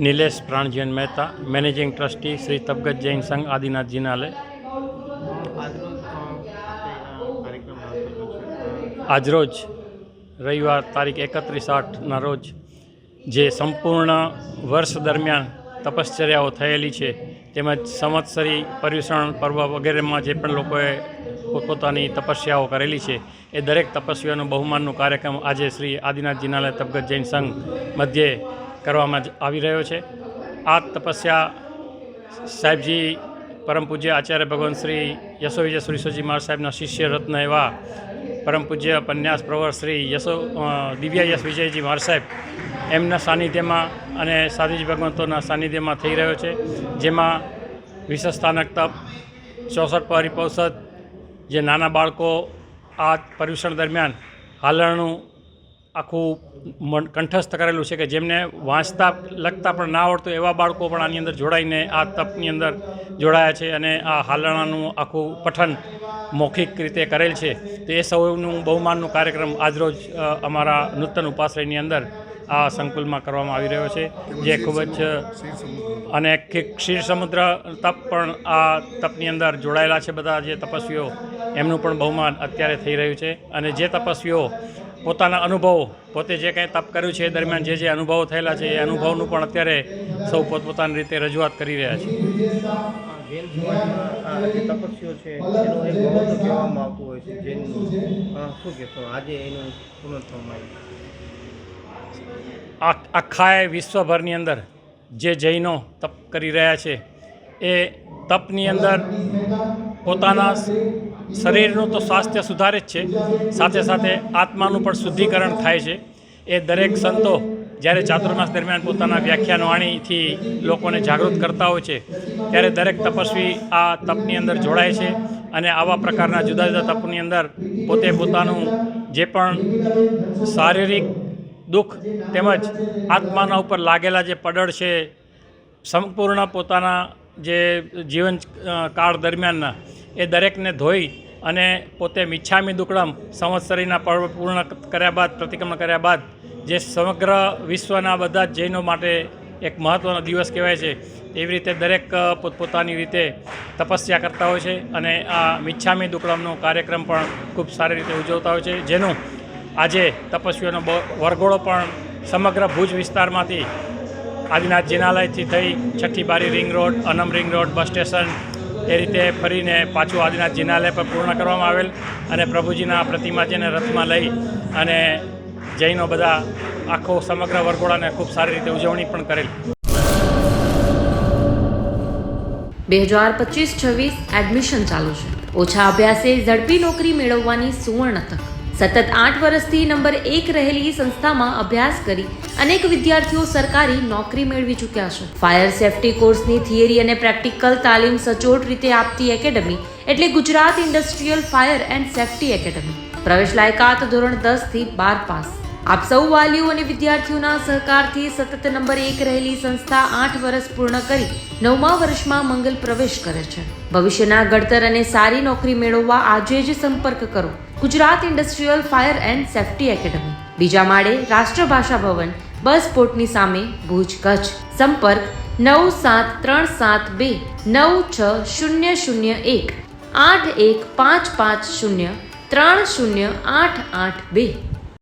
નિલેશ પ્રાણજીવન Mehta, managing trustee Shri તપગત Jain સંઘ આદિનાથ જિનાલય। આજરોજ રવિવાર તારીખ 31/8ના રોજ જે સંપૂર્ણ વર્ષ દરમિયાન તપશ્ચર્યાઓ થયેલી છે તેમજ સંવત્સરી પર્યુષણ પર્વ વગેરેમાં જે પણ લોકોએ પોતપોતાની તપસ્યાઓ કરેલી છે એ દરેક તપસ્વીઓનું બહુમાનનું કાર્યક્રમ આજે શ્રી આદિનાથ જિનાલય તપગત જૈન સંઘ મધ્યે કરવામાં આવી રહ્યો છે। આ તપસ્યા સાહેબજી પરમ પૂજ્ય આચાર્ય ભગવાન શ્રી યશો વિજય સુરીશ્વરજી મહારાજ સાહેબના શિષ્ય રત્ન એવા પરમ પૂજ્ય પન્યાસ પ્રવર શ્રી દિવ્ય યશ વિજયજી મહારાજ સાહેબ એમના સાનિધ્યમાં અને સાધુજી ભગવંતોના સાનિધ્યમાં થઈ રહ્યો છે, જેમાં વિશ્વસ્થાનક તપ 64 પરિપૌષધ જે નાના બાળકો આ પર્યુષણ દરમિયાન હાલરણું આખું કંઠસ્થ કરેલું છે કે જેમને વાંચતા લખતા પણ ના આવડતું એવા બાળકો પણ આની અંદર જોડાઈને આ તપની અંદર જોડાયા છે અને આ હાલરણાનું આખું પઠન મૌખિક રીતે કરેલ છે। તો એ સૌનું બહુમાનનું કાર્યક્રમ આજરોજ અમારા નૂતન ઉપાશ્રયની અંદર આ સંકુલમાં કરવામાં આવી રહ્યો છે, જે ખૂબ જ અને ક્ષીર સમુદ્ર તપ પણ આ તપની અંદર જોડાયેલા છે। બધા જે તપસ્વીઓ એમનું પણ બહુમાન અત્યારે થઈ રહ્યું છે અને જે તપસ્વીઓ પોતાના અનુભવો પોતે જે કંઈ તપ કર્યું છે એ દરમિયાન જે અનુભવો થયેલા છે એ અનુભવનું પણ અત્યારે સૌ પોતપોતાની રીતે રજૂઆત કરી રહ્યા છે। તપસ્વીઓ છે એનું એક મહત્વ કહેવામાં આવતું હોય છે જૈનનું, શું કહેશો આજે એનું પૂર્ણ આખા વિશ્વભરની અંદર જે જૈનો તપ કરી રહ્યા છે એ તપની અંદર પોતાના શરીરનું તો સ્વાસ્થ્ય સુધારે જ છે, સાથે સાથે આત્માનું પણ શુદ્ધિકરણ થાય છે। એ દરેક સંતો જ્યારે ચાતુર્માસ દરમિયાન પોતાના વ્યાખ્યાન વાણીથી લોકોને જાગૃત કરતા હોય છે ત્યારે દરેક તપસ્વી આ તપની અંદર જોડાય છે અને આવા પ્રકારના જુદા જુદા તપની અંદર પોતે પોતાનું જે પણ શારીરિક દુઃખ તેમજ આત્માના ઉપર લાગેલા જે પડળ છે સંપૂર્ણ પોતાના જે જીવન કાળ દરમિયાનના એ દરેકને ધોઈ અને પોતે મિચ્છામી દુક્કડમ સંવત્સરીના પર્વ પૂર્ણ કર્યા બાદ પ્રતિક્રમણ કર્યા બાદ જે સમગ્ર વિશ્વના બધા જ જૈનો માટે એક મહત્ત્વનો દિવસ કહેવાય છે, એવી રીતે દરેક પોતપોતાની રીતે તપસ્યા કરતા હોય છે અને આ મિચ્છામી દુક્કડમનો કાર્યક્રમ પણ ખૂબ સારી રીતે ઉજવતા હોય છે, જેનું આજે તપસ્વીઓનો વરઘોડો પણ સમગ્ર ભુજ વિસ્તારમાંથી આદિનાથ જિનાલયથી થઈ છઠ્ઠી બારી રિંગ રોડ, અનમ રિંગ રોડ, બસ સ્ટેશન એ રીતે ફરીને પાછું આદિનાથ જિનાલય પર પૂર્ણ કરવામાં આવેલ અને પ્રભુજીના પ્રતિમાજીને રથમાં લઈ અને જૈનો બધા આખો સમગ્ર વરઘોડાને ખૂબ સારી રીતે ઉજવણી પણ કરેલ। 2025-26 એડમિશન ચાલુ છે। ઓછા અભ્યાસે ઝડપી નોકરી મેળવવાની સુવર્ણ તક। સતત 8 વર્ષથી નંબર 1 રહેલી સંસ્થામાં અભ્યાસ કરી અનેક વિદ્યાર્થીઓ સરકારી નોકરી મેળવી ચૂક્યા છે। ફાયર સેફટી કોર્સની થિયરી અને પ્રેક્ટિકલ તાલીમ સચોટ રીતે આપતી એકેડમી એટલે Gujarat industrial fire and safety academy. પ્રવેશ લાયકાત ધોરણ 10 થી 12 પાસ। આપ સૌ વાલીઓ અને વિદ્યાર્થીઓના સહકારથી સતત નંબર 1 રહેલી સંસ્થા 8 વર્ષ પૂર્ણ કરી 9મા વર્ષમાં મંગલ પ્રવેશ કરે છે। ભવિષ્યના ઘડતર અને સારી નોકરી મેળવવા આજે જ સંપર્ક કરો Gujarat industrial fire and safety academy, બીજા માળે રાષ્ટ્રભાષા ભવન, બસ પોર્ટની સામે, ભુજ, કચ્છ। સંપર્ક 9737296001 8155030882।